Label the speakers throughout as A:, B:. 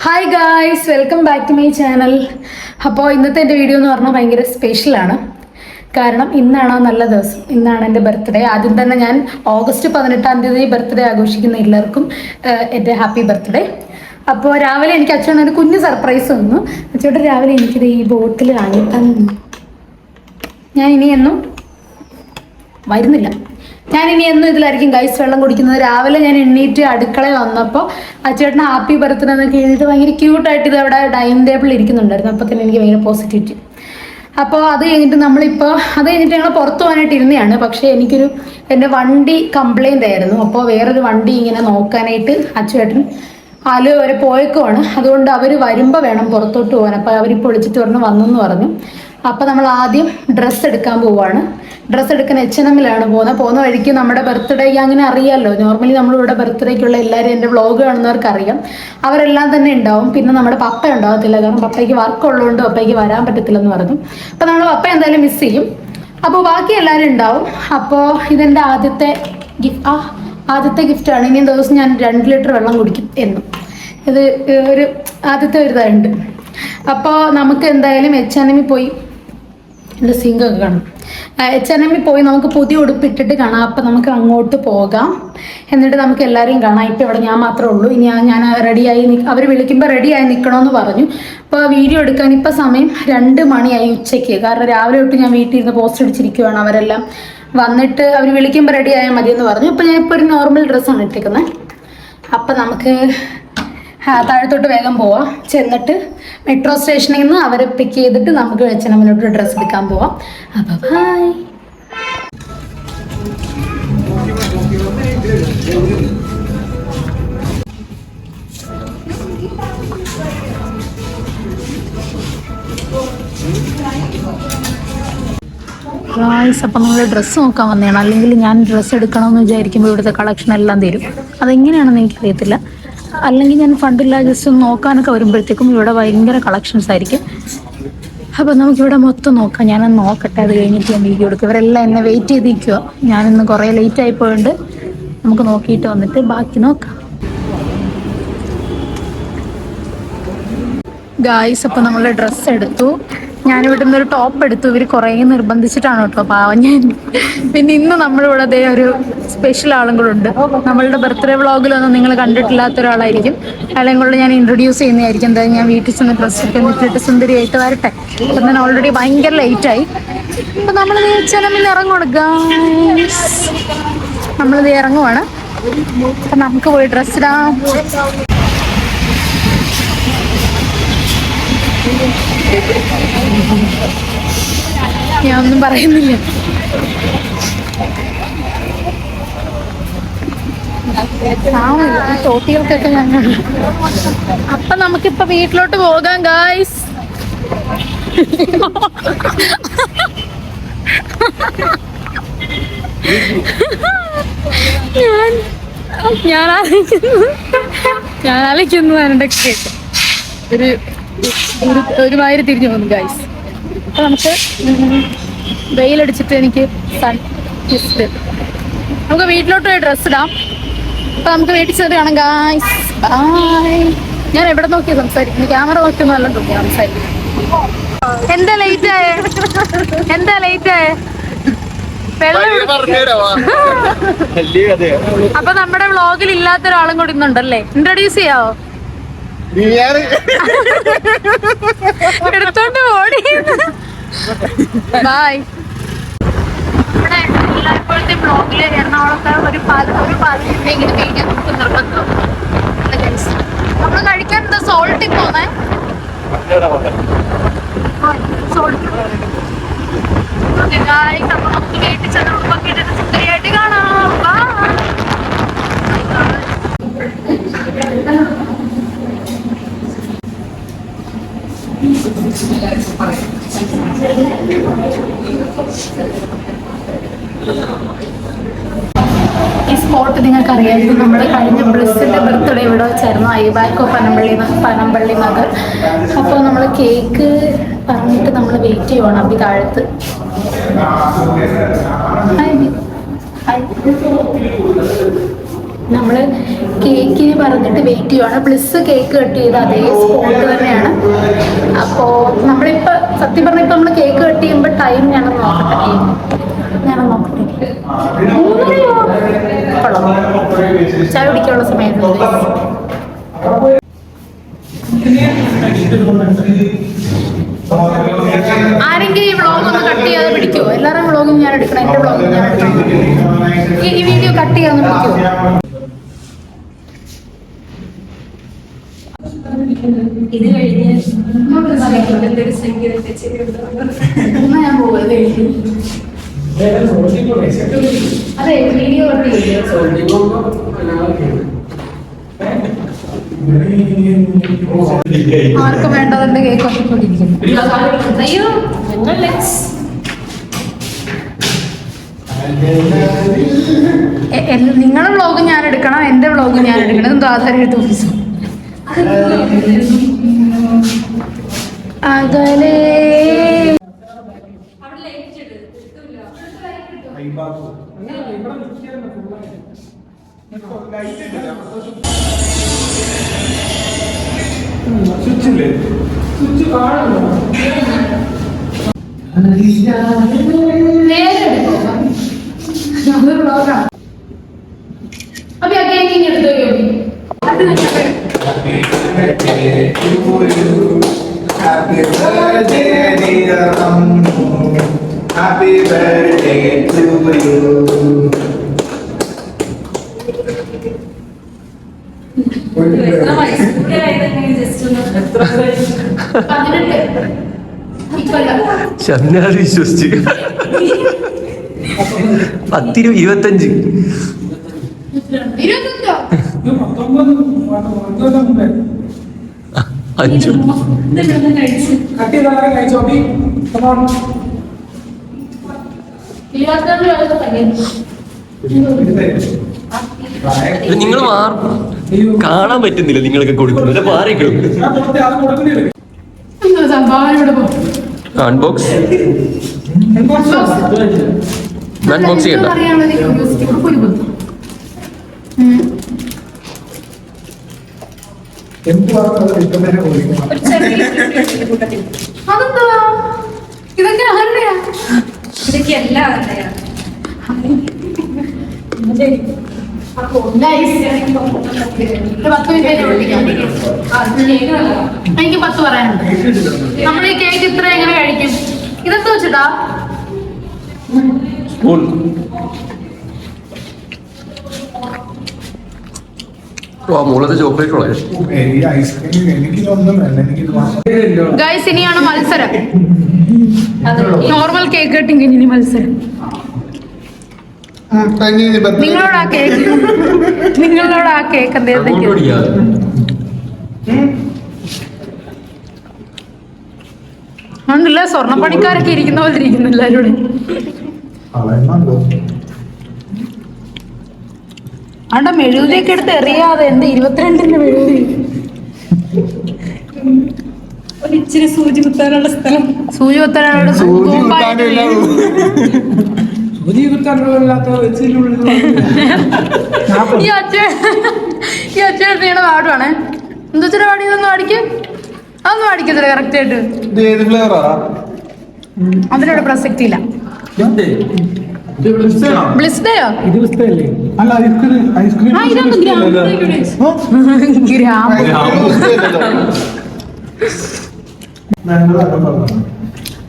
A: Hi guys, welcome back to my channel. അപ്പോൾ ഇന്നത്തെ എൻ്റെ വീഡിയോ എന്ന് പറഞ്ഞാൽ ഭയങ്കര സ്പെഷ്യലാണ്. കാരണം ഇന്നാണ് നല്ല ദിവസം, ഇന്നാണ് എൻ്റെ ബർത്ത്ഡേ. ആദ്യം തന്നെ ഞാൻ ഓഗസ്റ്റ് 18 ബർത്ത്ഡേ ആഘോഷിക്കുന്ന എല്ലാവർക്കും എൻ്റെ ഹാപ്പി ബർത്ത്ഡേ. അപ്പോൾ രാവിലെ എനിക്ക് അച്ഛൻ ഒരു കുഞ്ഞ് സർപ്രൈസ് തന്നു. അച്ഛോട്ട് രാവിലെ എനിക്കിത് ഈ ബോട്ടിൽ വാങ്ങി തന്നു. ഞാൻ ഇനിയൊന്നും വരുന്നില്ല, ഞാൻ ഇനി എന്നും ഇതിലായിരിക്കും ഗൈസ് വെള്ളം കുടിക്കുന്നത്. രാവിലെ ഞാൻ എണ്ണീറ്റ് അടുക്കളയിൽ വന്നപ്പോൾ അച്ചേട്ടന് ഹാപ്പി ബർത്ത്ഡേ എന്നൊക്കെ എഴുതിയിട്ട് ഭയങ്കര ക്യൂട്ടായിട്ട് ഇത് അവിടെ ഡൈനിങ് ടേബിളിൽ ഇരിക്കുന്നുണ്ടായിരുന്നു. അപ്പോൾ തന്നെ എനിക്ക് ഭയങ്കര പോസിറ്റിവിറ്റി. അപ്പോൾ അത് കഴിഞ്ഞിട്ട് ഞങ്ങൾ പുറത്തു പോകാനായിട്ട് ഇരുന്നതാണ്. പക്ഷേ എൻ്റെ വണ്ടി കംപ്ലൈൻ്റ് ആയിരുന്നു. അപ്പോൾ വേറൊരു വണ്ടി ഇങ്ങനെ നോക്കാനായിട്ട് അച്ചുവേട്ടൻ ആലുവ വരെ പോയേക്കുവാണ്. അതുകൊണ്ട് അവർ വരുമ്പോൾ വേണം പുറത്തോട്ട് പോകാൻ. അപ്പോൾ അവരിപ്പോൾ വിളിച്ചിട്ട് വന്നെന്ന് പറഞ്ഞു. അപ്പോൾ നമ്മൾ ആദ്യം ഡ്രസ്സ് എടുക്കാൻ പോവുകയാണ്. ഡ്രസ്സ് എടുക്കാൻ H&Mലാണ് പോകുന്ന വഴിക്ക് നമ്മുടെ ബർത്ത്ഡേക്ക് അങ്ങനെ അറിയാമല്ലോ, നോർമലി നമ്മളിവിടെ ബർത്ത്ഡേക്കുള്ള എല്ലാവരും എൻ്റെ വ്ളോഗ് കാണുന്നവർക്ക് അറിയാം, അവരെല്ലാം തന്നെ ഉണ്ടാവും. പിന്നെ നമ്മുടെ പപ്പ ഉണ്ടാകത്തില്ല, കാരണം പപ്പയ്ക്ക് വർക്ക് ഉള്ളതുകൊണ്ട് പപ്പയ്ക്ക് വരാൻ പറ്റത്തില്ലെന്ന് പറഞ്ഞു. അപ്പോൾ നമ്മൾ പപ്പ എന്തായാലും മിസ് ചെയ്യും. അപ്പോൾ ബാക്കി എല്ലാവരും ഉണ്ടാവും. അപ്പോൾ ഇതെൻ്റെ ആദ്യത്തെ ഗിഫ്റ്റാണ്. ഇനിയും ദിവസം ഞാൻ 2 ലിറ്റർ വെള്ളം കുടിക്കും എന്നും. ഇത് ഒരു ആദ്യത്തെ ഒരു ഇതായിട്ടുണ്ട്. അപ്പോൾ നമുക്ക് എന്തായാലും H&M പോയി എൻ്റെ സിങ്കൊക്കെ കാണാം. H&M പോയി നമുക്ക് പുതിയ ഉടുപ്പിട്ടിട്ട് കാണാം. അപ്പം നമുക്ക് അങ്ങോട്ട് പോകാം, എന്നിട്ട് നമുക്ക് എല്ലാവരെയും കാണാം. ഇപ്പം ഇവിടെ ഞാൻ മാത്രമേ ഉള്ളൂ. ഇനി ഞാൻ റെഡിയായി അവർ വിളിക്കുമ്പോൾ റെഡിയായി നിൽക്കണമെന്ന് പറഞ്ഞു. അപ്പോൾ വീഡിയോ എടുക്കാൻ ഇപ്പം സമയം 2 മണിയായി ഉച്ചയ്ക്ക്. കാരണം രാവിലെ തൊട്ട് ഞാൻ വീട്ടിൽ ഇരുന്ന് പോസ്റ്റ് അടിച്ചിരിക്കുവാണ്. അവരെല്ലാം വന്നിട്ട് അവർ വിളിക്കുമ്പോൾ റെഡി ആയാൽ മതിയെന്ന് പറഞ്ഞു. അപ്പോൾ ഞാനിപ്പോൾ ഒരു നോർമൽ ഡ്രസ്സാണ് ഇട്ടിരിക്കുന്നത്. അപ്പം നമുക്ക് താഴത്തോട്ട് വേഗം പോവാം. ചെന്നിട്ട് മെട്രോ സ്റ്റേഷനിൽ നിന്ന് അവരെ പിക്ക് ചെയ്തിട്ട് നമുക്ക് H&Mലോട്ട് ഡ്രസ്സ് എടുക്കാൻ പോവാം. അപ്പോൾ ബൈ. അപ്പം നമ്മൾ ഡ്രസ്സ് നോക്കാൻ വന്നതാണ്. അല്ലെങ്കിൽ ഞാൻ ഡ്രസ്സ് എടുക്കണമെന്ന് വിചാരിക്കുമ്പോൾ ഇവിടുത്തെ കളക്ഷൻ എല്ലാം തരും. അതെങ്ങനെയാണെന്ന് എനിക്കറിയത്തില്ല. അല്ലെങ്കിൽ ഞാൻ ഫണ്ടില്ല, ജസ്റ്റ് ഒന്ന് നോക്കാനൊക്കെ വരുമ്പോഴത്തേക്കും ഇവിടെ ഭയങ്കര കളക്ഷൻസ് ആയിരിക്കും. അപ്പോൾ നമുക്കിവിടെ മൊത്തം നോക്കാം. ഞാനൊന്ന് നോക്കട്ടെ, അത് കഴിഞ്ഞിട്ട് ഞാൻ വീഡിയോ എടുക്കും. ഇവരെല്ലാം എന്നെ വെയിറ്റ് ചെയ്തിരിക്കുക. ഞാനിന്ന് കുറേ ലേറ്റ് ആയിപ്പോയുണ്ട്. നമുക്ക് നോക്കിയിട്ട് വന്നിട്ട് ബാക്കി നോക്കാം. ഗായ്സ്, അപ്പോൾ നമ്മൾ ഡ്രസ്സ് എടുത്തു. ഞാനിവിടെ നിന്നൊരു ടോപ്പ് എടുത്തു. ഇവർ കുറേ നിർബന്ധിച്ചിട്ടാണ് കേട്ടോ, പാവം ഞാൻ. പിന്നെ ഇന്ന് നമ്മളിവിടെ അതേ ഒരു സ്പെഷ്യൽ ആളും കൂടെ ഉണ്ട്. നമ്മളുടെ ബർത്ത്ഡേ വ്ളോഗിലൊന്നും നിങ്ങൾ കണ്ടിട്ടില്ലാത്ത ഒരാളായിരിക്കും. അല്ലെങ്കിൽ കൂടെ ഞാൻ ഇൻട്രൊഡ്യൂസ് ചെയ്യുന്നതായിരിക്കും. എന്തായാലും ഞാൻ വീട്ടിൽ ചെന്ന് ഡ്രസ്സ് ഒക്കെ ഇട്ടിട്ട് സുന്ദരിയായിട്ട് വരട്ടെ. അപ്പം ഞാൻ ഓൾറെഡി ഭയങ്കര ലേറ്റായി. അപ്പം നമ്മളിത് H&Mൽ ഇറങ്ങുവാണ് ഗായ്സ്. നമ്മളിത് ഇറങ്ങുവാണ്. അപ്പം നമുക്ക് പോയി ഡ്രസ്സ് ഇടാം. ഞാൻ ഒന്നും പറയുന്നില്ല. തോട്ടികൾക്കൊക്കെ ഞങ്ങൾ. അപ്പൊ നമുക്കിപ്പൊ വീട്ടിലോട്ട് പോകാം ഗായ്സ്. ഞാൻ ആലോചിക്കുന്നതാണ് എൻ്റെ കേട്ട് ഒരുമാതിരി തിരിഞ്ഞു പോകുന്നു ഗൈസ്. അപ്പൊ നമുക്ക് വെയിലടിച്ചിട്ട് എനിക്ക് നമുക്ക് വീട്ടിലോട്ട് പോയി ഡ്രസ്സ് ഇടാം. അപ്പൊ നമുക്ക് വീട്ടിൽ ചെറിയ കാണാം ഗൈസ്. ബൈ. ഞാൻ എവിടെ നോക്കിയാ സംസാരിക്കുന്നു? ക്യാമറ നോക്കിയൊന്നും നല്ല തോന്നിയാ സംസാരിക്കും. എന്താ ലേറ്റ് ആയേ? അപ്പൊ നമ്മുടെ വ്ളോഗിൽ ഇല്ലാത്തൊരാളും കൂടി ഇന്നുണ്ടല്ലേ? ഇൻട്രൊഡ്യൂസ് ചെയ്യാവോ? എടുത്തോണ്ട് ഓടി. ബായ്. നമ്മുടെ എല്ലായ്പ്പോഴത്തെ ബ്ലോഗില് എറണാകുളത്തെ ഒരു പാലത്തിനെങ്കിലും കഴിക്കാൻ നമുക്ക് നിർബന്ധം. നമ്മള് കഴിക്കാൻ എന്താ സോൾട്ടിൽ പോന്നേ? അപ്പൊ നമുക്ക് വീട്ടിൽ ചെന്ന് ഉടുപ്പൊക്കെ ഇട്ടിട്ട് സുന്ദരിയായിട്ട് കാണാം. ഈ സ്പോട്ട് നിങ്ങൾക്ക് അറിയാമായിരിക്കും. നമ്മുടെ കഴിഞ്ഞ ബ്ലിസ്സിൻ്റെ ബർത്ത്ഡേ ഇവിടെ വെച്ചായിരുന്നു, ഐബാക്കോ പനമ്പള്ളി നഗർ. അപ്പോൾ നമ്മൾ കേക്ക് പറഞ്ഞിട്ട് നമ്മൾ വെയിറ്റ് ചെയ്യുവാണ്. അപ്പം താഴത്ത് നമ്മൾ കേക്കിന് പറഞ്ഞിട്ട് വെയിറ്റ് ചെയ്യുവാണ്. ബ്ലിസ് കേക്ക് കട്ട് ചെയ്ത് അതേ സ്പോട്ട് തന്നെയാണ്. അപ്പോൾ നമ്മളിപ്പോൾ സത്യം പറഞ്ഞാൽ ഇപ്പം നമ്മൾ കേക്ക് കട്ട് ചെയ്യുമ്പോൾ ടൈം ഞാനൊന്ന് നോക്കട്ടെ. ചായ കുടിക്കാനുള്ള സമയമുണ്ട്. ആരെങ്കിലും ഈ വ്ളോഗ് ഒന്ന് കട്ട് ചെയ്യാതെ പിടിക്കുമോ? എല്ലാവരും വ്ളോഗും ഞാൻ എടുക്കണം, എൻ്റെ വ്ളോഗും ഞാൻ എടുക്കണം. ഈ വീഡിയോ കട്ട് ചെയ്യാതെ പിടിക്കുമോ?
B: ഇത് കഴിഞ്ഞ്
A: ഞാൻ പോവല്ലേ? അതെ, വീഡിയോ കട്ട് ചെയ്യും. ആർക്കും വേണ്ടതിന്റെ കേക്ക് ഒട്ടിക്കൊണ്ടിരിക്കുന്നു.
B: അയ്യോ
A: നിങ്ങളുടെ വ്ളോഗ് ഞാൻ എടുക്കണം, എന്റെ വ്ളോഗ് ഞാൻ എടുക്കണം. എന്തോ ആധാരം എടുത്ത് ഓഫീസ് അകലെ അപ്പൊ ആ കേക്ക് ഇങ്ങനെ എടുത്തു.
C: Happy birthday, dear Happy birthday to you.
D: Shamnath വിശ്വസിച്ച് 10, 25 5 നിങ്ങൾ കാണാൻ പറ്റുന്നില്ല. നിങ്ങളൊക്കെ കൊടുക്കുന്നത് മാറിക്കളും അൺബോക്സ് അൺബോക്സ് ചെയ്യണ്ട.
A: ഇതൊക്കെ ആരുടെയാ?
B: ഇതൊക്കെ എല്ലാം
A: എനിക്ക് 10 പറയാനുണ്ട്. നമ്മൾ ഈ കേക്ക് ഇത്ര എങ്ങനെ കഴിക്കും? ഇതെന്താ വെച്ചിട്ടാ?
D: മൂളത്തെ ചോക്ലേറ്റ്
A: ഗൈസ്, ഇനിയാണ് മത്സരം. നോർമൽ കേക്ക് കട്ടിങ് ഇനി മത്സരം. നിങ്ങളോട് ആ കേക്ക് എന്തെങ്കിലും ഉണ്ടല്ല, സ്വർണ്ണപ്പണിക്കാരൊക്കെ ഇരിക്കുന്ന പോലെ ഇരിക്കുന്നു എല്ലാവരും. ആണ്ട മെഴുകുതിയൊക്കെ എടുത്ത് എറിയാതെ എന്ത് 22-ന്റെ മെഴുകുതി.
B: ഇച്ചിരി സൂചി കുത്താനുള്ള സ്ഥലം.
A: സൂചി കുത്താനുള്ള ഈ അച്ഛനെ പാടുവാണേ. എന്താ വെച്ചാൽ പാടി, ഇതൊന്നും പാടിക്കും. അതൊന്നും പാടിക്കത്തില്ല കറക്റ്റ് ആയിട്ട്. അതിനോട് പ്രസക്തി ഇല്ല. ബ്ലിസ്ഡയോ?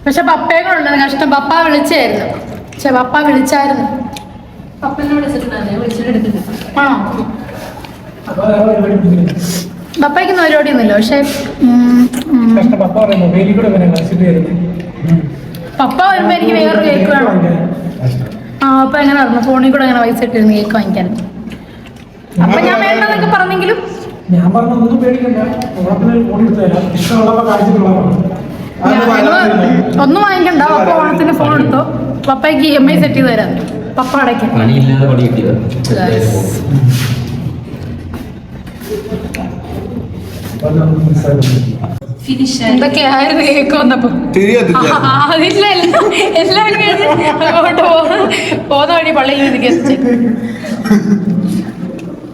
A: പക്ഷെ പപ്പയെ കൊണ്ടുണ്ട് കഷ്ടം. പപ്പ വിളിച്ചായിരുന്നു. പക്ഷെ പപ്പ വിളിച്ചായിരുന്നു.
B: പപ്പനെ വിളിച്ചിട്ടുണ്ടായിരുന്നു.
A: ആണോ? പപ്പയ്ക്ക് പരിപാടിയൊന്നുമില്ല. പക്ഷെ പപ്പ വരുമ്പോ എനിക്ക് വേറൊരു കേക്ക് വേണം. അപ്പൊ എങ്ങനെ പറഞ്ഞു, ഫോണിൽ കൂടെ അങ്ങനെ പൈസ ഇട്ടിരുന്നു കേക്ക് വാങ്ങിക്കാൻ. അപ്പൊ ഞാൻ വേണ്ടെന്നൊക്കെ പറഞ്ഞെങ്കിലും ഒന്നും വാങ്ങിക്കണ്ട. പപ്പ ഓണത്തിന് ഫോൺ എടുത്തോ. പപ്പയ്ക്ക് EMI സെറ്റ് ചെയ്ത് തരാം. പപ്പ അടയ്ക്കും. എന്തൊക്കെയായിരുന്നു കേക്ക് വന്നപ്പോ? അതില്ല, എല്ലാവരും അങ്ങോട്ട് പോകുന്ന വഴി പള്ളിയിൽ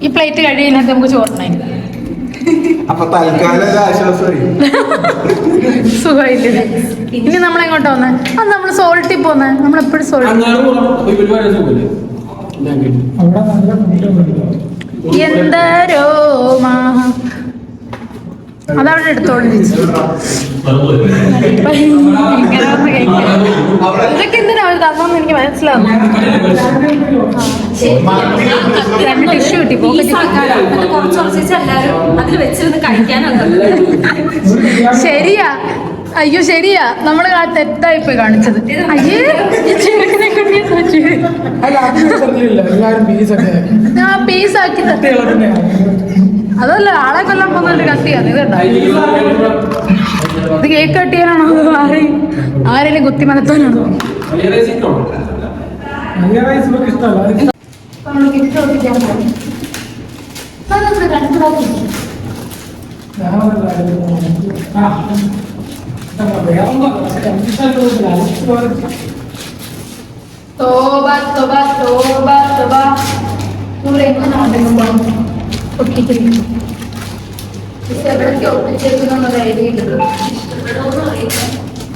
A: ഈ പ്ലേറ്റ് കഴിയുന്നതിനകത്ത് നമുക്ക് ചോറിനായി
C: അപ്പൊ തൽക്കാലം ഒരു ആശ്വാസമായി.
A: സുഖമായില്ലേ? ഇനി നമ്മളെങ്ങോട്ടാ വന്നേ? അത് നമ്മൾ സോൾട്ടിൽ പോന്നെ. നമ്മളെപ്പോഴും സോൾട്ട് എന്തരോ അതവിടെ എടുത്തോളൂ ചേച്ചി. ഇതൊക്കെ എന്തിനാ അവർ തന്നെന്ന് എനിക്ക് മനസ്സിലാവും. രണ്ട് ടിഷ്യൂ കിട്ടി
B: അതിൽ വെച്ചിരുന്ന് കഴിക്കാനുള്ളത്.
A: ശരിയാ. അയ്യോ ശരിയാ, നമ്മള് തെറ്റായി പോയി കാണിച്ചത്. അയ്യേ ഞാൻ പീസാക്കി അതല്ല, ആളെ കൊല്ലാൻ പോകുന്ന കത്തിയാണ് ഇത് കേട്ടോ. ഇത് കേക്ക് കട്ടിയാനാണോ ആരെങ്കിലും കുത്തി മനത്താനാണോ?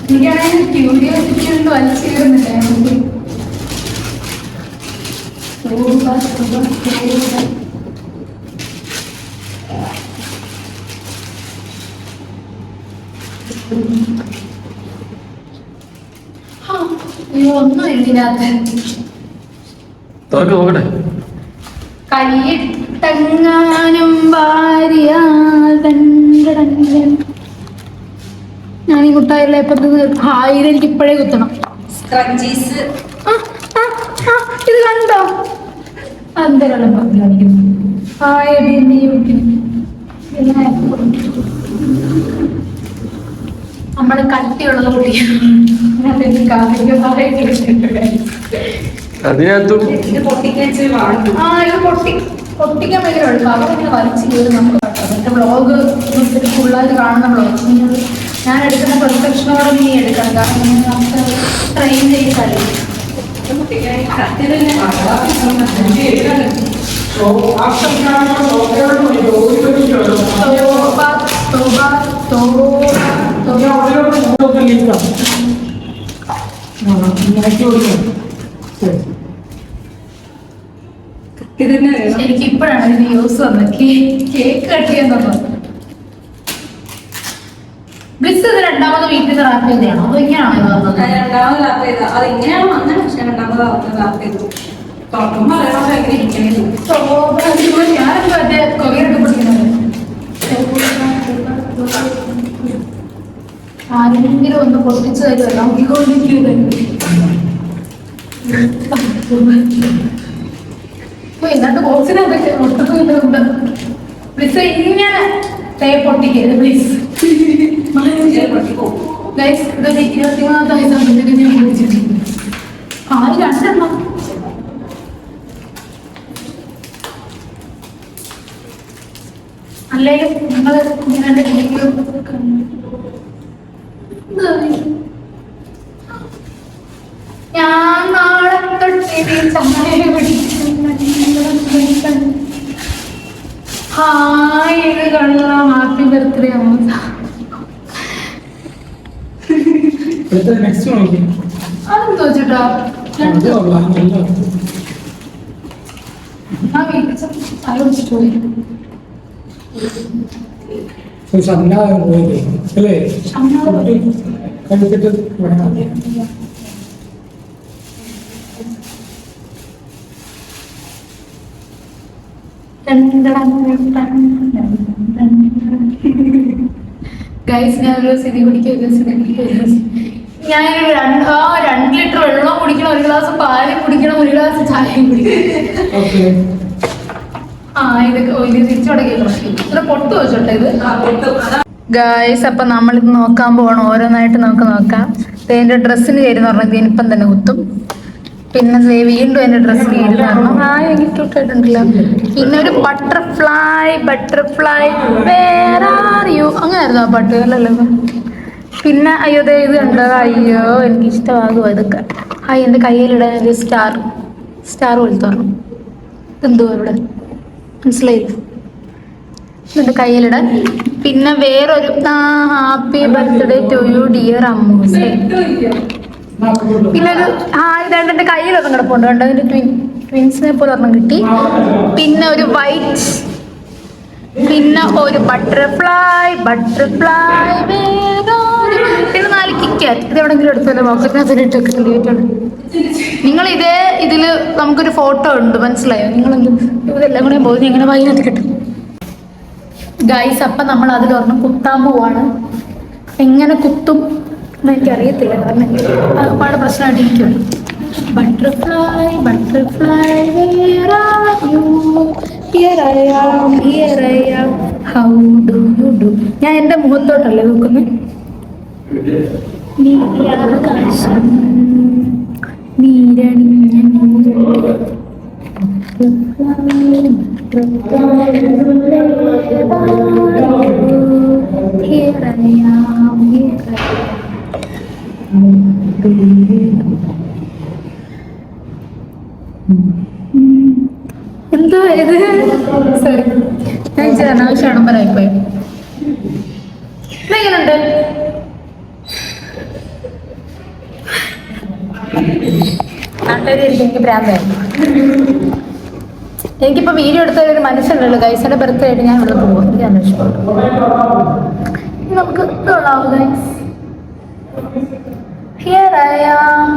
A: എനിക്കാണെങ്കിൽ ക്യൂരിയോസിറ്റി കൊണ്ട് വലിച്ചു കയറുന്നുണ്ടായിരുന്നു. ഒന്നും ഇതിനകത്ത്
D: നോക്കട്ടെ.
A: കൈയിട്ടെങ്ങാനും ഭാര്യ ഞാൻ ഈ കുട്ടായില്ല ഇപ്പൊ ഹായിൽ എനിക്ക് ഇപ്പോഴേ കുത്തണം.
B: സ്ക്രഞ്ചീസ്
A: ഇത് കണ്ടോ? എന്തെല്ലാം കാണിക്കുന്നു. ഹായ് നമ്മള് കട്ടിയുള്ളത് കുട്ടിയാണ്.
D: അതിനകത്തും
B: ഇത് പൊട്ടിക്കഴിച്ച് വാങ്ങും.
A: ഇത് പൊട്ടിക്കാൻ ഭയങ്കര എളുപ്പം. അവരിങ്ങനെ വലിച്ചു കയറി നമ്മൾ മറ്റേ വ്ളോഗ് ഫുള്ളായിട്ട് കാണുന്ന വ്ളോഗ് ഞാൻ എടുക്കുന്ന പെർഫെക്ഷനോടെ നീ എടുക്കണം. കാരണം നമുക്ക് ട്രെയിൻ ചെയ്ത് കഴിയും. എനിക്ക് ഇപ്പോഴാണ് ഇതിന് യൂസ് വന്നത്. കേക്ക് കട്ട് ചെയ്യാൻ തന്നത്. ബ്ലിസ് ഇത് രണ്ടാമത് വീട്ടിൽ നിന്ന് റാപ്പ് ചെയ്തതാണോ? അത് ഇങ്ങനെയാണോ ഇത് വന്നത്?
B: രണ്ടാമത് റാപ്പ് ചെയ്ത അത് ഇങ്ങനെയാണ് വന്നത്. പക്ഷെ രണ്ടാമത് റാപ്പ് ചെയ്തു. തുറക്കുമ്പോൾ അറിയണം എങ്ങനെ ഇരിക്കുന്നത്.
A: ഞാനൊക്കെ മറ്റേ കൊറിയറൊക്കെ പഠിക്കുന്നത്. ആരെങ്കിലും ഒന്ന് പൊട്ടിച്ചു തരുമല്ലോ. എന്നിട്ട് ബോക്സിനകത്തൊക്കെ പൊട്ടുന്നുണ്ട്. പ്ലീസ് ഇങ്ങനെ പൊട്ടിക്കരുത് പ്ലീസ്. ഗൈസ് ഇതൊരു 23-ാമത്തെ വയസ്സാകുമ്പോഴത്തേക്ക് ഞാൻ വിളിച്ചിട്ടുണ്ട്. രണ്ടെണ്ണം അല്ലെങ്കിൽ നിങ്ങൾ ഇങ്ങനെ ഞാൻ നാളെ തൊട്ടിരി ചായ ഹായ് ഇത് കൊള്ളാം. ഹാപ്പി ബർത്ത്ഡേ അമ്മ. അതെന്തോ ചേട്ടാ ആ വീട്ടിൽ തല പിടിച്ചിട്ട് പോയി. ഗൈസ് ഞാനൊരു സ്ഥിതി ഞാനൊരു 2 ലിറ്റർ വെള്ളം കുടിക്കണം, 1 ഗ്ലാസ് പാല് കുടിക്കണം, 1 ഗ്ലാസ് ചായയും കുടിക്കണം. ഇതൊക്കെ ഇത് തിരിച്ചോടെ പൊട്ടു വെച്ചോട്ടെ ഇത്. ഗൈസ് അപ്പൊ നമ്മളിത് നോക്കാൻ പോകണം. ഓരോന്നായിട്ട് നമുക്ക് നോക്കാം. എന്റെ ഡ്രസ്സിന് ചേരുന്ന പറഞ്ഞത് ഇനിയിപ്പം തന്നെ കുത്തും. പിന്നെ വീണ്ടും എന്റെ ഡ്രസ്സിന് ചേരുന്ന പറഞ്ഞു എനിക്കിട്ടുണ്ടല്ലോ. പിന്നെ ഒരു ബട്ടർഫ്ലൈ വേർ ആർ യു അങ്ങനെയായിരുന്നു ആ പാട്ട് അല്ലല്ലോ. പിന്നെ അയ്യോ ഇത് കണ്ടോ? അയ്യോ എനിക്ക് ഇഷ്ടമാകും അതൊക്കെ. എന്റെ കയ്യിലിടാൻ ഒരു സ്റ്റാർ പോലത്തെ പറഞ്ഞു. എന്തോ ഇവിടെ മനസ്സിലായില്ല? എന്നിട്ട് കയ്യിലിടാൻ. പിന്നെ വേറൊരു happy birthday to you dear അമ്മൂസ്. പിന്നെ ഒരു ഇതാണ്ട് എൻ്റെ കയ്യിലൊന്നും കിടപ്പുണ്ട് കണ്ടോ, അതിൻ്റെ ട്വിൻസിനെ പോലെ ഒരെണ്ണം കിട്ടി. പിന്നെ ഒരു വൈറ്റ്, പിന്നെ ഒരു ബട്ടർഫ്ലൈ, പിന്നെ 4 കിറ്റ്കാറ്റ്. ഇത് എവിടെങ്കിലും എടുത്തല്ലോ പോക്കറ്റിനകത്തിട്ടൊക്കെ കണ്ടിട്ടുണ്ട്. നിങ്ങൾ ഇതില് നമുക്കൊരു ഫോട്ടോ ഉണ്ട്, മനസ്സിലായോ? നിങ്ങളെന്ത് ഇതെല്ലാം കൂടെ പോയി എങ്ങനെ വൈകിട്ട് കിട്ടും ഗൈസ്? അപ്പം നമ്മൾ അതിലൊരെണ്ണം കുത്താൻ പോവാണ്. എങ്ങനെ കുത്തും എനിക്കറിയത്തില്ല, കാരണം ഒരുപാട് പ്രശ്നമായിട്ടിരിക്കും. Butterfly butterfly where are you? Here I am, here I am, how do you do? ഞാൻ എൻ്റെ മുഖത്തോട്ടല്ലേ നോക്കുന്നത്. നീരാകാശം നീരണിഞ്ഞ here I am, here I എന്തോ ഇത് സോറി, ഞാൻ അനാവശ്യമാണമ്പരായിപ്പോയി. എങ്ങനെയുണ്ട്? നാട്ടുകാരിക്കും എനിക്ക് ഭ്രാന്തായിരുന്നു. എനിക്കിപ്പോൾ വീഡിയോ എടുത്ത ഒരു മനുഷ്യനുള്ളൂ ഗൈസ്. എൻ്റെ ബർത്ത്ഡേ ആയിട്ട് ഞാൻ ഇവിടെ പോകും. എനിക്ക് നല്ല ഇഷ്ടമാണ്. നമുക്ക് ഇതുള്ളാവും guys. Here I am,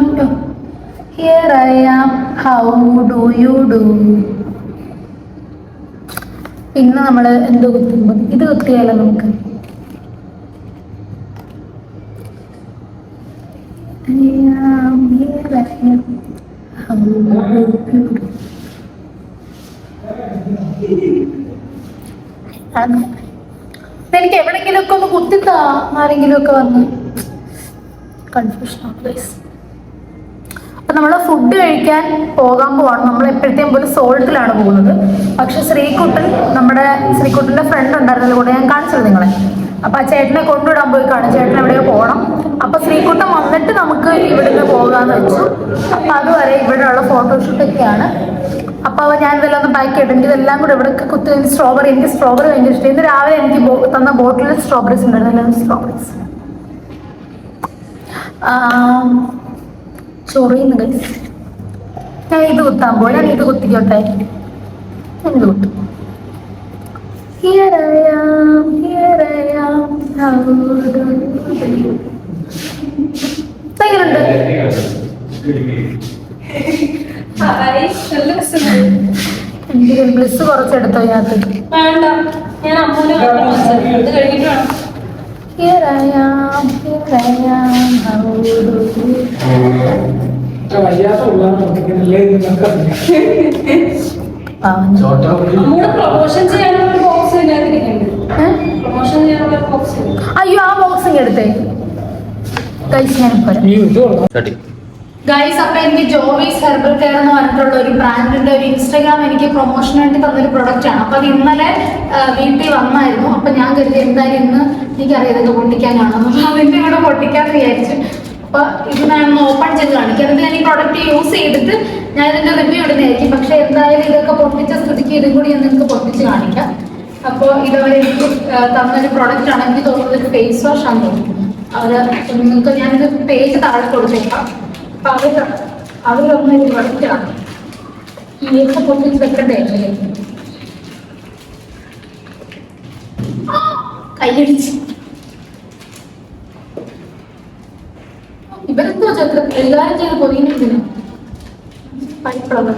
A: here I am, how do you do? പിന്നെ നമ്മൾ എന്തോ കുത്തുമ്പോൾ ഇത് കുത്തിയാലോ നമുക്ക്? എനിക്ക് എവിടെങ്കിലും ഒക്കെ ഒന്ന് കുത്തിത്താ, ആരെങ്കിലും ഒക്കെ വന്ന്. കൺഫ്യൂഷൻ. അപ്പൊ നമ്മൾ ഫുഡ് കഴിക്കാൻ പോകാൻ പോവാണ്. നമ്മൾ എപ്പോഴത്തെയും പോലെ സോൾട്ടിലാണ് പോകുന്നത്. പക്ഷെ ശ്രീകുട്ടൻ്റെ ഫ്രണ്ട് ഉണ്ടായിരുന്നല്ലോ കൂടെ, ഞാൻ കാണിച്ചത് നിങ്ങളെ. അപ്പൊ ആ ചേട്ടനെ കൊണ്ടുവിടാൻ പോയി കാണും. ചേട്ടൻ എവിടെയോ പോകണം. അപ്പൊ ശ്രീകുട്ടൻ വന്നിട്ട് നമുക്ക് ഇവിടുന്ന് പോകാന്ന് വെച്ചു. അപ്പൊ അതുവരെ ഇവിടെയുള്ള ഫോട്ടോഷൂട്ടൊക്കെയാണ്. അപ്പൊ ഞാൻ ഇതെല്ലാം ഒന്ന് പാക്ക് ചെയ്തിട്ടുണ്ട്. ഇതെല്ലാം കൂടെ ഇവിടെ കുത്തി. സ്ട്രോബെറി, എനിക്ക് സ്ട്രോബെറി ഭയങ്കര ഇഷ്ടം. ഇന്ന് രാവിലെ എനിക്ക് തന്ന ബോട്ടിലിൽ സ്ട്രോബെറീസ് ഉണ്ടായിരുന്നു. സ്ട്രോബെറീസ് ചൊറിയുന്നു ഗൈസ്. ഞാൻ ഇത് കുത്താൻ പോയി. ഞാൻ ഇത് കുത്തിക്കോട്ടെ. ഞാൻ ഇത് കുത്തും. Here I am, here I am, how do you do? എങ്ങനെയുണ്ട്? എനിക്ക് ബ്ലിസ് കുറച്ചെടുത്തോ ഇതിനകത്ത്?
B: വേണ്ട, ഞാൻ അമ്മൂനെ ഇത് കഴിഞ്ഞിട്ട് വേണം.
A: Here I am, here I am, how do you do?
B: അമ്മൂടെ പ്രൊമോഷൻ ചെയ്യാനുള്ള ഒരു ബോക്സ് പ്രൊമോഷൻ ചെയ്യാനുള്ള ബോക്സ്.
A: അയ്യോ, ആ ബോക്സിങ് എടുത്തേ ഗൈസ്. ഗൈസ്, അപ്പൊ എനിക്ക് ജോവീസ് ഹെർബൽ കെയർ എന്ന് പറഞ്ഞിട്ടുള്ള ഒരു ബ്രാൻഡിന്റെ ഒരു ഇൻസ്റ്റാഗ്രാം എനിക്ക് പ്രൊമോഷൻ വേണ്ടി തന്നൊരു പ്രൊഡക്റ്റ് ആണ്. അപ്പൊ അത് ഇന്നലെ വീട്ടിൽ വന്നായിരുന്നു. അപ്പൊ ഞാൻ കരുതി എന്തായാലും ഇന്ന് എനിക്കറിയാം ഇതൊക്കെ പൊട്ടിക്കാനാണെന്ന്. അതിന്റെ ഇവിടെ പൊട്ടിക്കാന്ന് വിചാരിച്ചു. അപ്പൊ ഇത് ഞാനൊന്ന് ഓപ്പൺ ചെയ്ത് കാണിക്കാം. എന്നിട്ട് ഞാൻ ഈ പ്രൊഡക്റ്റ് യൂസ് ചെയ്തിട്ട് ഞാൻ ഇതിന്റെ റിവ്യൂ ഇടുന്നതായിരിക്കും. പക്ഷെ എന്തായാലും ഇതൊക്കെ പൊട്ടിച്ച സ്ഥിതിക്ക് ഇതും കൂടി ഞാൻ നിങ്ങൾക്ക് പൊട്ടിച്ച് കാണിക്കാം. അപ്പോൾ ഇതവരെ എനിക്ക് തന്നൊരു പ്രൊഡക്റ്റ് ആണ്. എനിക്ക് തോന്നുന്നത് ഒരു ഫേസ് വാഷ് ആണെന്ന് തോന്നുന്നു. നിങ്ങൾക്ക് ഞാനിത് പേജ് താഴെ കൊടുത്തേക്കാം. അപ്പൊ അവരൊന്നും ഇത് പ്രൊഡക്റ്റാണ്. ഇതൊക്കെ പൊട്ടിച്ച് വെക്കണ്ടേ? കൈയടിച്ച് ഇവരെന്തോ ചക്ര എല്ലാരും ചെയ്ത് പൊതിയുന്നതിന് പൈപ്പളൊക്കെ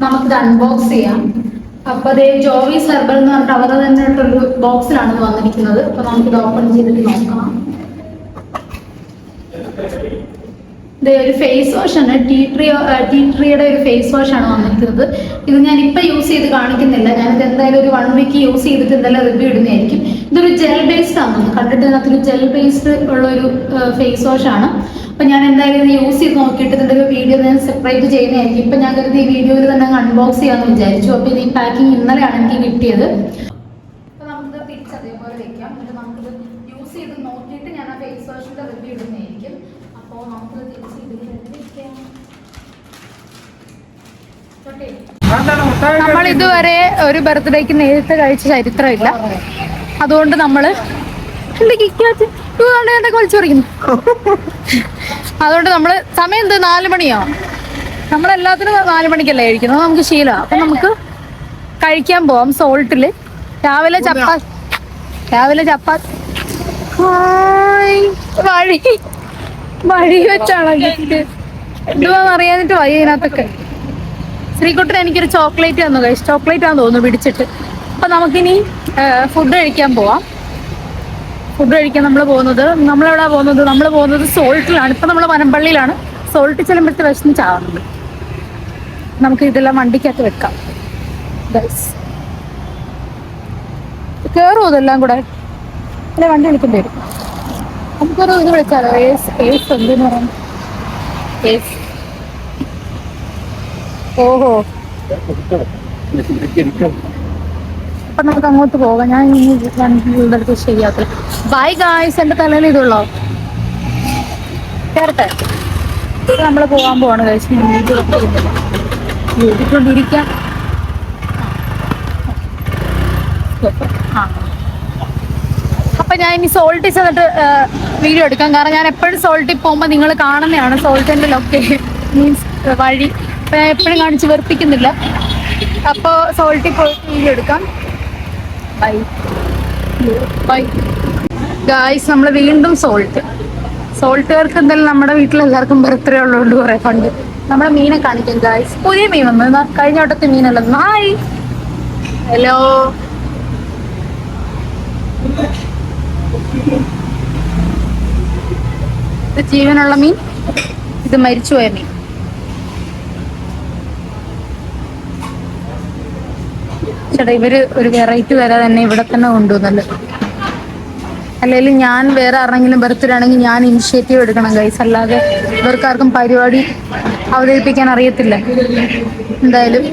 A: നമുക്കിത് അൺബോക്സ് ചെയ്യാം. അപ്പൊ അതേ ജോവീസ് ഹെർബൽ എന്ന് പറഞ്ഞിട്ട് അവർ തന്നെ ഒരു ബോക്സിലാണ് ഇത് വന്നിരിക്കുന്നത്. അപ്പൊ നമുക്കിത് ഓപ്പൺ ചെയ്തിട്ട് നോക്കാം. ഒരു ഫേസ് വാഷ് ആണ്. ടീ ട്രീയുടെ ഒരു ഫേസ് വാഷ് ആണ് വന്നിരിക്കുന്നത്. ഇത് ഞാൻ ഇപ്പൊ യൂസ് ചെയ്ത് കാണിക്കുന്നില്ല. ഞാനിത് എന്തായാലും ഒരു 1 വീക്ക് യൂസ് ചെയ്തിട്ട് എന്തായാലും റിവ്യൂ ഇടുന്നതായിരിക്കും. ഇതൊരു ജെൽ ബേസ്ഡ് ആണെന്ന് കണ്ടിട്ട് ഇതിനകത്തൊരു ജെൽ ബേസ്ഡ് ഉള്ള ഒരു ഫേസ് വാഷ് ആണ്. അപ്പൊ ഞാൻ എന്തായാലും ഇത് യൂസ് ചെയ്ത് നോക്കിയിട്ട് ഇതിന്റെ ഒരു വീഡിയോ ഞാൻ സെപ്പറേറ്റ് ചെയ്യുന്നതായിരിക്കും. ഇപ്പൊ ഞാൻ കരുതി ഈ വീഡിയോയിൽ തന്നെ അൺബോക്സ് ചെയ്യാന്ന് വിചാരിച്ചു. അപ്പൊ ഇത് ഈ പാക്കിംഗ് ഇന്നലെയാണ് എനിക്ക് കിട്ടിയത്. അപ്പൊ നമുക്കിത് തിരിച്ച് അതേപോലെ വെക്കാം. എന്നിട്ട് നമുക്കിത് യൂസ് ചെയ്ത് നോക്കിയിട്ട് ഞാൻ ആ ഫേസ് വാഷിന്റെ റിവ്യൂ ഇടുന്നതായിരിക്കും. നമ്മൾ ഇതുവരെ ഒരു ബർത്ത്ഡേക്ക് നേരത്തെ കഴിച്ച ചരിത്രമില്ല. അതുകൊണ്ട് നമ്മള് വലിച്ചു പറിക്കുന്നു. അതുകൊണ്ട് നമ്മള് സമയം എന്ത് 4 മണിയോ? നമ്മളെല്ലാത്തിനും 4 മണിക്കല്ലേ കഴിക്കുന്നത്. നമുക്ക് ശീലമാണ്. അപ്പൊ നമുക്ക് കഴിക്കാൻ പോവാം. സോൾട്ടില് രാവിലെ ചപ്പാത്തി വഴി വെച്ചാണ് എന്തുവാന്ന് അറിയാനിട്ട് വയ്യ ഇതിനകത്തൊക്കെ. ശ്രീകുട്ടൻ എനിക്കൊരു ചോക്ലേറ്റ് തന്നു കഴിച്ചു. ചോക്ലേറ്റ് ആണെന്ന് തോന്നുന്നു പിടിച്ചിട്ട്. അപ്പൊ നമുക്കിനി ഫുഡ് കഴിക്കാൻ പോവാം. ഫുഡ് കഴിക്കാൻ നമ്മളെവിടെ പോകുന്നത്? നമ്മൾ പോകുന്നത് സോൾട്ടിലാണ്. ഇപ്പൊ നമ്മൾ വനമ്പള്ളിയിലാണ്. സോൾട്ടിൽ ചെല്ലുമ്പോഴത്തെ വിശന്ന് ചാവുന്നുണ്ട്. നമുക്ക് ഇതെല്ലാം വണ്ടിക്കകത്ത് വെക്കാം. കേറുമോ ഇതെല്ലാം കൂടെ? അല്ലെ വണ്ടി വിളിക്കേണ്ടി വരും. നമുക്കൊരു ഇത് വിളിച്ചാലോ? എന്തെന്ന് പറയാം? ഓഹോ, അപ്പൊ നമുക്ക് അങ്ങോട്ട് പോകാം. ഞാൻ വണ്ടിയുടെ അടുത്ത് ശരിയാക്കില്ല. Bye guys. എന്റെ തലയിൽ ഇതുള്ളോ കേറട്ടെ. നമ്മള് പോകാൻ പോവാണ് ഗായ്സ്. വീട്ടിക്കൊണ്ടിരിക്കാം. അപ്പൊ ഞാൻ ഇനി സോൾട്ടിൽ ചെന്നിട്ട് വീഡിയോ എടുക്കാം. കാരണം ഞാൻ എപ്പോഴും സോൾട്ടിൽ പോകുമ്പോൾ നിങ്ങൾ കാണുന്നതാണ് സോൾട്ടിന്റെ ലൊക്കേഷൻ, മീൻസ് വഴി. അപ്പൊ ഞാൻ എപ്പോഴും കാണിച്ച് വെറുപ്പിക്കുന്നില്ല. അപ്പൊ സോൾട്ടിൽ പോയിട്ട് വീഡിയോ എടുക്കാം. Bye bye guys. നമ്മൾ വീണ്ടും സോൾട്ടുകാർക്ക് എന്തായാലും നമ്മുടെ വീട്ടിലെല്ലാവർക്കും ബർത്ത്ഡേ ഉള്ളതുകൊണ്ട് കുറെ ഫണ്ട്. നമ്മുടെ മീനെ കാണിക്കാം ഗായ്സ്. പുതിയ മീൻ വന്നു. കഴിഞ്ഞ വട്ടത്തെ മീനല്ല. Hi, hello. ഇത് ജീവനുള്ള മീൻ, ഇത് മരിച്ചുപോയ മീൻ. ചേട്ടാ, ഇവര് ഒരു വെറൈറ്റി വരെ തന്നെ ഇവിടെ തന്നെ കൊണ്ടുവന്നല്ലോ. അല്ലെങ്കിൽ ഞാൻ വേറെ ആരെങ്കിലും ബർത്ത്ഡേ ആണെങ്കിൽ ഞാൻ ഇനിഷ്യേറ്റീവ് എടുക്കണം ഗൈസ്. അല്ലാതെ ഇവർക്കാർക്കും പരിപാടി അവതരിപ്പിക്കാൻ അറിയത്തില്ല. എന്തായാലും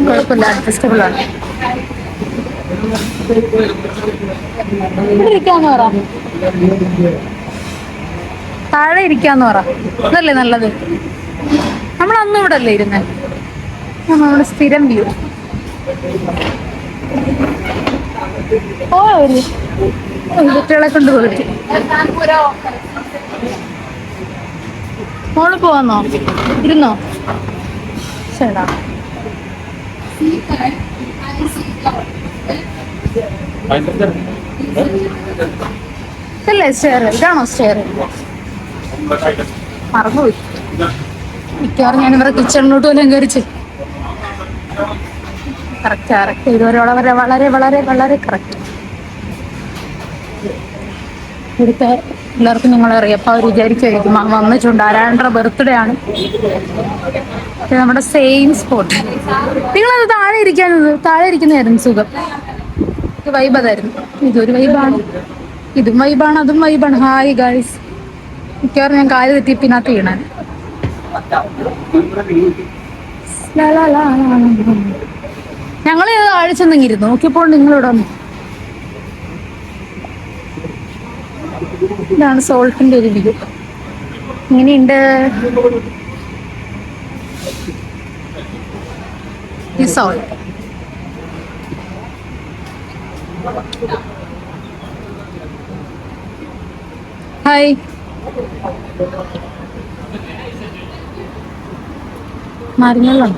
A: കുഴപ്പമില്ല, അഡ്ജസ്റ്റബിൾ ആണ്. ഇവിടെ ഇരിക്കാന്ന് പറ, താഴെ ഇരിക്കാന്ന് പറ. ഇതല്ലേ നല്ലത്. നമ്മൾ അന്ന് ഇവിടെ അല്ലേ ഇരുന്നേ? നമ്മുടെ സ്ഥിരം വ്യൂ. കുട്ടികളെ കൊണ്ട് പോയിട്ട് മോള് പോവാന്നോ? ഇരുന്നോ? ചേടാ, ഇതല്ലേ സ്റ്റെയർ? ഇതാണോ സ്റ്റെയർ? മറന്നുപോയി. മിക്കവാറും ഞാൻ ഇവരുടെ കിച്ചണിലോട്ട് പോലും കയറിച്ച്. കറക്റ്റ് ഇതുവരെ വളരെ വളരെ വളരെ കറക്റ്റ്. ഇവിടുത്തെ എല്ലാവർക്കും നിങ്ങളെ അറിയാം. അപ്പൊ അവർ വിചാരിച്ചായിരിക്കും വന്നിട്ടുണ്ട്, ആരാണ്ട ബർത്ത്ഡേ ആണ്. നമ്മുടെ സെയിം സ്പോട്ട്. നിങ്ങളത് താഴെ ഇരിക്കുന്നതായിരുന്നു സുഖം. വൈബ് അതായിരുന്നു. ഇതൊരു വൈബാണ്, ഇതും വൈബാണ്, അതും വൈബാണ്. Hi guys. മിക്കവാറും ഞാൻ കാല് തെറ്റി പിന്നകത്ത് വീണാൻ. ഞങ്ങൾ താഴെ ചെന്നിരുന്നു. നോക്കിയപ്പോൾ നിങ്ങളിവിടെ വന്നു. ഇതാണ് സോൾട്ടിന്റെ ഒരു വ്യൂ. ഇങ്ങനെയുണ്ട് ഈ സോൾട്ട്. ഹായ്. മറിഞ്ഞല്ലോ.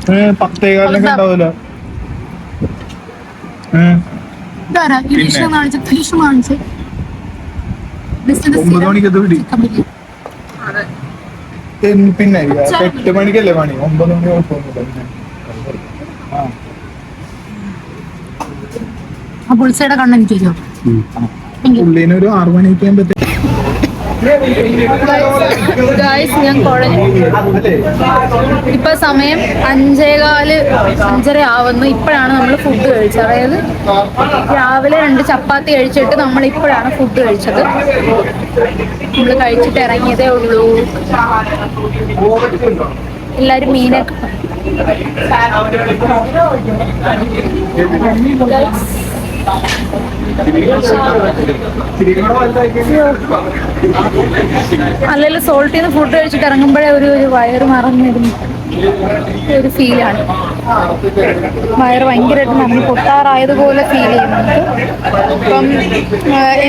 C: 10:15 ഉണ്ടാവൂല. പിന്നെ 8 മണിക്കല്ലേ പണി? 9 മണി കുഴപ്പമൊന്നുമില്ല.
A: ആ പുളിച്ചയുടെ കണ്ണെനിക്ക് തരുമോ?
C: പുള്ളീനൊരു 6 മണിക്ക് ആകുമ്പോ
A: ഞാൻ കുഴഞ്ഞു. ഇപ്പൊ സമയം 5:15 ആവുന്നു. ഇപ്പോഴാണ് നമ്മൾ ഫുഡ് കഴിച്ചത്. അതായത് രാവിലെ 2 ചപ്പാത്തി കഴിച്ചിട്ട് നമ്മൾ ഇപ്പോഴാണ് ഫുഡ് കഴിച്ചത്. നമ്മൾ കഴിച്ചിട്ട് ഇറങ്ങിയതേ ഉള്ളൂ. എല്ലാരും മീനൊക്കെ അല്ലെങ്കിൽ സോൾട്ടിൽ നിന്ന് ഫുഡ് കഴിച്ചിട്ട് ഇറങ്ങുമ്പോഴേ ഒരു വയറ് നിറഞ്ഞിരുന്നു ഒരു ഫീലാണ്. വയറ് ഭയങ്കരമായിട്ട് നമ്മൾ പൊട്ടാറായതുപോലെ ഫീൽ ചെയ്യുന്നുണ്ട്. അപ്പം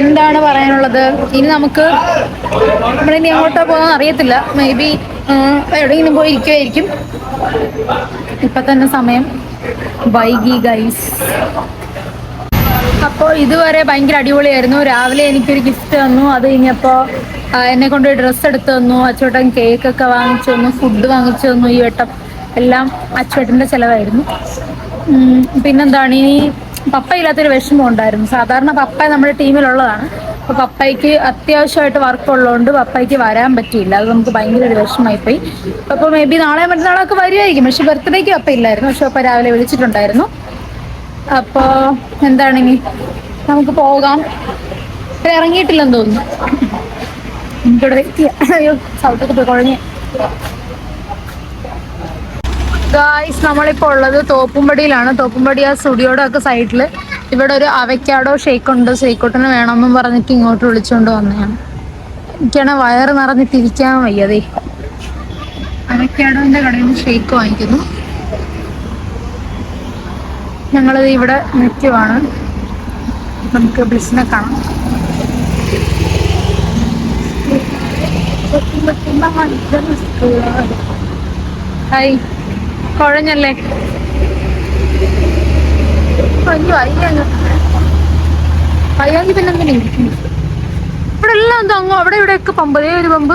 A: എന്താണ് പറയാനുള്ളത്, ഇനി നമുക്ക് നമ്മളിനി എങ്ങോട്ടാ പോകുന്നതെന്ന് അറിയത്തില്ല. മേ ബി എവിടെയെങ്കിലും പോയി ഇരിക്കുമായിരിക്കും. ഇപ്പം തന്നെ സമയം വൈകി ഗൈസ്. അപ്പോൾ ഇതുവരെ ഭയങ്കര അടിപൊളിയായിരുന്നു. രാവിലെ എനിക്കൊരു ഗിഫ്റ്റ് തന്നു, അത് കഴിഞ്ഞപ്പോൾ എന്നെ കൊണ്ട് ഡ്രസ്സ് എടുത്ത് തന്നു, അച്ചോട്ടൻ കേക്കൊക്കെ വാങ്ങിച്ചു തന്നു, ഫുഡ് വാങ്ങിച്ചു തന്നു. ഈ വട്ടം എല്ലാം അച്ചോട്ടൻ്റെ ചിലവായിരുന്നു. പിന്നെന്താണ്, ഇനി പപ്പ ഇല്ലാത്തൊരു വിഷമം ഉണ്ടായിരുന്നു. സാധാരണ പപ്പ നമ്മുടെ ടീമിലുള്ളതാണ്. അപ്പോൾ പപ്പയ്ക്ക് അത്യാവശ്യമായിട്ട് വർക്ക് ഉള്ളതുകൊണ്ട് പപ്പയ്ക്ക് വരാൻ പറ്റിയില്ല. അത് നമുക്ക് ഭയങ്കര ഒരു വിഷമമായിപ്പോയി. അപ്പോൾ മേ ബി നാളെ മറ്റന്നാളൊക്കെ വരുമായിരിക്കും. പക്ഷെ ബർത്ത്ഡേക്ക് പപ്പ ഇല്ലായിരുന്നു. പക്ഷെ പപ്പ രാവിലെ വിളിച്ചിട്ടുണ്ടായിരുന്നു. അപ്പോൾ എന്താണ്, ഇനി നമുക്ക് പോകാം. ഇറങ്ങിയിട്ടില്ലെന്ന് തോന്നുന്നു. എനിക്കിവിടെ അയ്യോ സൗത്തൊക്കെ പോയി കുഴഞ്ഞ്. ഗായ്സ്, നമ്മളിപ്പോൾ ഉള്ളത് തോപ്പുംപടിയിലാണ്. തോപ്പുംപടി ആ സ്റ്റുഡിയോയുടെ ഒക്കെ സൈഡിൽ ഇവിടെ ഒരു അവക്കാഡോ ഷേക്ക് ഉണ്ട്. ഷേക്കോട്ടിന് വേണമെന്നും പറഞ്ഞിട്ട് ഇങ്ങോട്ട് വിളിച്ചുകൊണ്ട് വന്നതാണ്. എനിക്കാണ് വയറ് നിറഞ്ഞിട്ടിരിക്കാൻ വയ്യതേ. അവക്കാഡോന്റെ കടയിൽ നിന്ന് ഷേക്ക് വാങ്ങിക്കുന്നു. ഞങ്ങളത് ഇവിടെ നിൽക്കുവാണ്. നമുക്ക് ബ്ലിസിനെ കാണാം. ഹായ്, കുഴഞ്ഞല്ലേ? അയ്യാങ്കി പിന്നെ എന്തിനാ ഇരിക്കുന്നു? ഇവിടെ എല്ലാം എന്തോ അങ്ങോ അവിടെ ഇവിടെയൊക്കെ പമ്പ്. ഒരു പമ്പ്,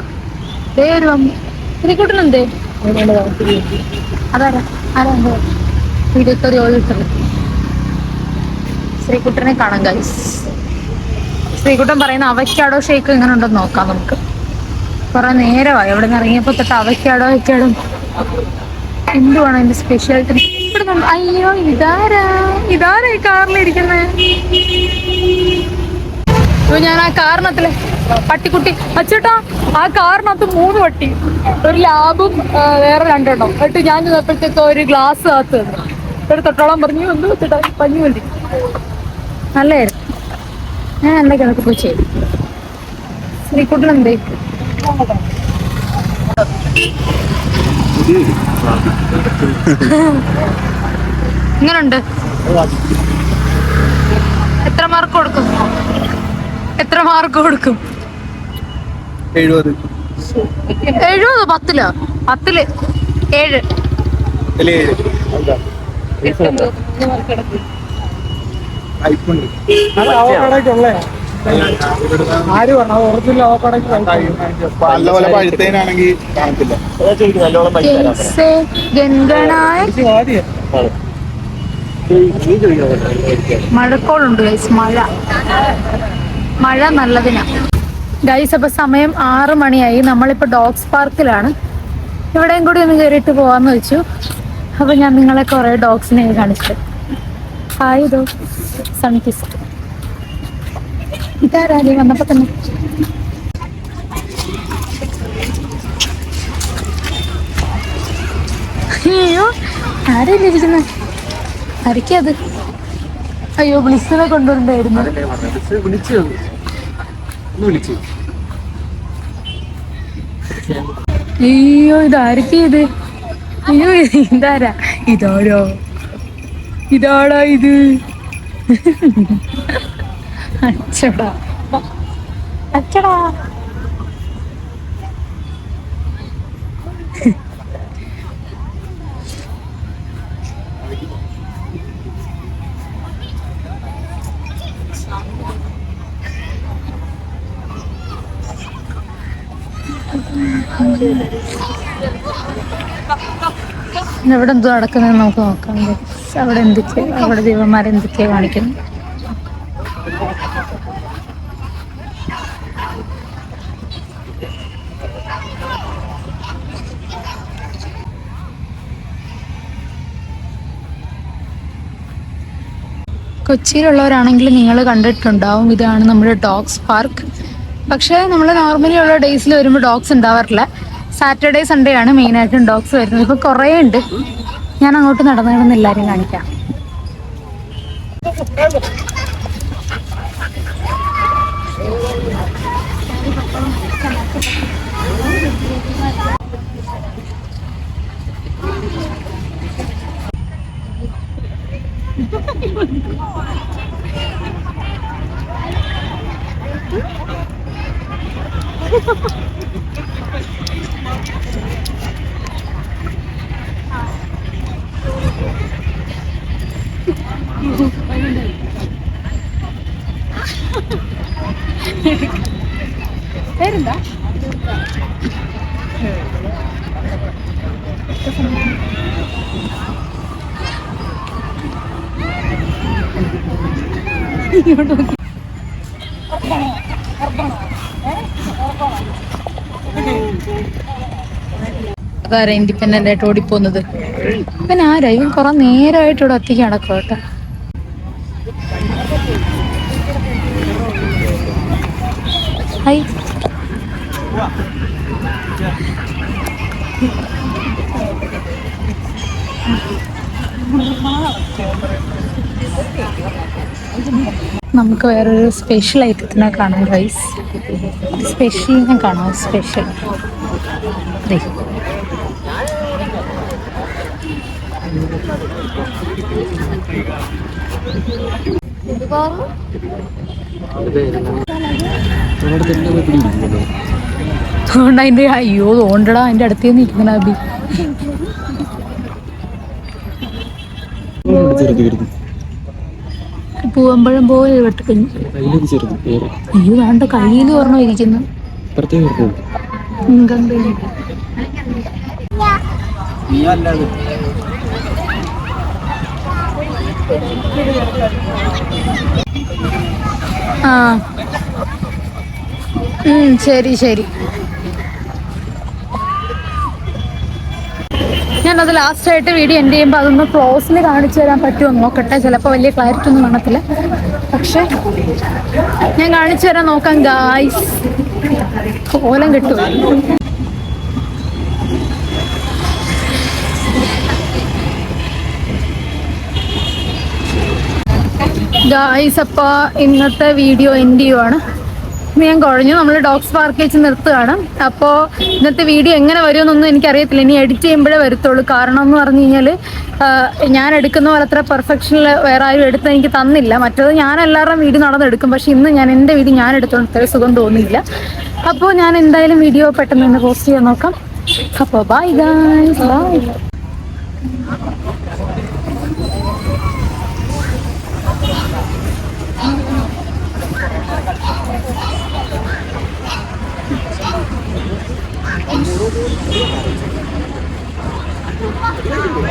A: ഒരു പമ്പ്. ശ്രീകുട്ടനെന്തേ? അതാരാ ആരാ വീഡിയോക്കൊരു ഓടിട്ടത്? ശ്രീകുട്ടനെ കാണാം ഗൈസ്. ശ്രീകുട്ടൻ പറയുന്ന അവക്കാഡോ ഷേക്ക് എങ്ങനെ ഉണ്ടെന്ന് നോക്കാം നമുക്ക്. കുറെ നേരമായി അവിടെ നിന്ന് ഇറങ്ങിയപ്പോ തൊട്ട് അവക്കാഡോ എന്തുവാണ് അതിന്റെ സ്പെഷ്യാലിറ്റി? ഇവിടെ അയ്യോ, ഇതാരാ ഈ കാറിലിരിക്കുന്നേ? ഞാൻ ആ കാറിനകത്തില് പട്ടിക്കുട്ടി അച്ചേട്ടാ, ആ കാറിനകത്ത് 3 പട്ടി, ഒരു ലാബും വേറെ 2 എണ്ണം. എന്നിട്ട് ഞാൻ ചെന്നപ്പോഴത്തേക്ക് ഒരു ഗ്ലാസ് അകത്ത് തന്നു. ഒരു തൊട്ടോളം പറഞ്ഞു, ഒന്ന് വെച്ചിട്ടാ പഞ്ഞു വേണ്ടി. നല്ലായിരുന്നു. ഞാൻ എൻ്റെ കിണക്ക് പോയി ചെയ്തു. ശ്രീകുട്ടനെന്തേ? ഇങ്ങനുണ്ട്. എത്ര മാർക്ക് കൊടുക്കും?
C: 70.
A: 70? 10-ലോ? 10-ല് 7.
C: നല്ലപോലെ പഴുത്തേനാണെങ്കിൽ കാണത്തില്ല.
A: മഴക്കോളുണ്ട് ഗൈസ്. മഴ നല്ലതിനാ ഗൈസ്. അപ്പൊ സമയം 6 മണിയായി. നമ്മളിപ്പോ ഡോഗ്സ് പാർക്കിലാണ്. ഇവിടെയും കൂടി ഒന്ന് കയറിയിട്ട് പോവാന്ന് വെച്ചു. അപ്പൊ ഞാൻ നിങ്ങളെ കുറെ ഡോഗ്സിനെ കാണിച്ചു. ഹായ് ഡോ സൺകിസ്റ്റ്. ഇതാരാ വന്നപ്പോ തന്നെ? അയ്യോ, ആരല്ലേ ഇരിക്കുന്നത്? ആരൊക്കെയത്? അയ്യോ, ബ്ലിസിനെ കൊണ്ടുവരണ്ടായിരുന്നു. അയ്യോ, ഇതാരൊക്കെയത്? അയ്യോ, ഇതാരാ? ഇതാടാ ഇത്. അച്ചടാ. ഇവിടെ എന്തോ നടക്കുന്നത് നമുക്ക് നോക്കാം. അവിടെ ദൈവന്മാരെന്തൊക്കെയാ കാണിക്കുന്നു. കൊച്ചിയിലുള്ളവരാണെങ്കിൽ നിങ്ങൾ കണ്ടിട്ടുണ്ടാവും. ഇതാണ് നമ്മുടെ ഡോഗ്സ് പാർക്ക്. പക്ഷേ നമ്മൾ നോർമലി ഉള്ള ഡേയ്സിൽ വരുമ്പോൾ ഡോഗ്സ് ഉണ്ടാവാറില്ല. സാറ്റർഡേ സൺഡേ ആണ് മെയിനായിട്ടും ഡോഗ്സ് വരുന്നത്. ഇപ്പോൾ കുറേ ഉണ്ട്. ഞാൻ അങ്ങോട്ട് നടന്നു എല്ലാവരും കാണിക്കാം. പേരെന്താ? അതാരാ ഇൻഡിപെൻഡന്റ് ആയിട്ട് ഓടിപ്പോന്നത്? ഇവൻ ആരാ? ഇവൻ കുറെ നേരമായിട്ട് ഇവിടെ ഒറ്റയ്ക്ക് നടക്കും കേട്ടോ. ഹൈ, നമുക്ക് വേറൊരു സ്പെഷ്യൽ ഐറ്റത്തിനെ കാണാം ഗൈസ്. സ്പെഷ്യലിനെ കാണാം. സ്പെഷ്യൽ അതുകൊണ്ട് അതിന്റെ അയ്യോ തോണ്ടടാ അതിന്റെ അടുത്ത് നിന്ന് ഇരിക്കണ അബി. പൂവമ്പഴം പോലെ വെട്ടിക്കഞ്ഞു. അയ്യോ വേണ്ട, കയ്യിൽ പറഞ്ഞോ ഇരിക്കുന്നു. ആ ശരി ശരി. ഞാനത് ലാസ്റ്റായിട്ട് വീഡിയോ എൻഡ് ചെയ്യുമ്പോൾ അതൊന്ന് ക്ലോസിൽ കാണിച്ചു തരാൻ പറ്റുമോ നോക്കട്ടെ. ചിലപ്പോൾ വലിയ ക്ലാരിറ്റി ഒന്നും കാണത്തില്ല, പക്ഷെ ഞാൻ കാണിച്ചു തരാൻ നോക്കാം ഗായ്സ്. കോലം കിട്ടും. ഗായ്സ്, അപ്പോൾ ഇന്നത്തെ വീഡിയോ എൻഡ് ചെയ്യുവാണ്. ഞാൻ കുഴഞ്ഞു. നമ്മൾ ഡോഗ്സ് പാർക്ക് വെച്ച് നിർത്തുകയാണ്. അപ്പോൾ ഇന്നത്തെ വീഡിയോ എങ്ങനെ വരുമെന്നൊന്നും എനിക്കറിയത്തില്ല. ഇനി എഡിറ്റ് ചെയ്യുമ്പോഴേ വരത്തുള്ളൂ. കാരണം എന്ന് പറഞ്ഞു കഴിഞ്ഞാൽ ഞാൻ എടുക്കുന്ന പോലെ അത്ര പെർഫെക്ഷനിൽ വേറെ ആരും എടുത്ത് എനിക്ക് തന്നില്ല. മറ്റേത് ഞാൻ എല്ലാവരുടെയും വീഡിയോ നടന്നെടുക്കും, പക്ഷെ ഇന്ന് ഞാൻ എൻ്റെ വീഡിയോ ഞാൻ എടുത്തോണ്ട് ഇത്ര സുഖം തോന്നിയില്ല. അപ്പോൾ ഞാൻ എന്തായാലും വീഡിയോ പെട്ടെന്ന് തന്നെ പോസ്റ്റ് ചെയ്യാൻ നോക്കാം. അപ്പോൾ ബൈ ഗൈസ്, ബൈ.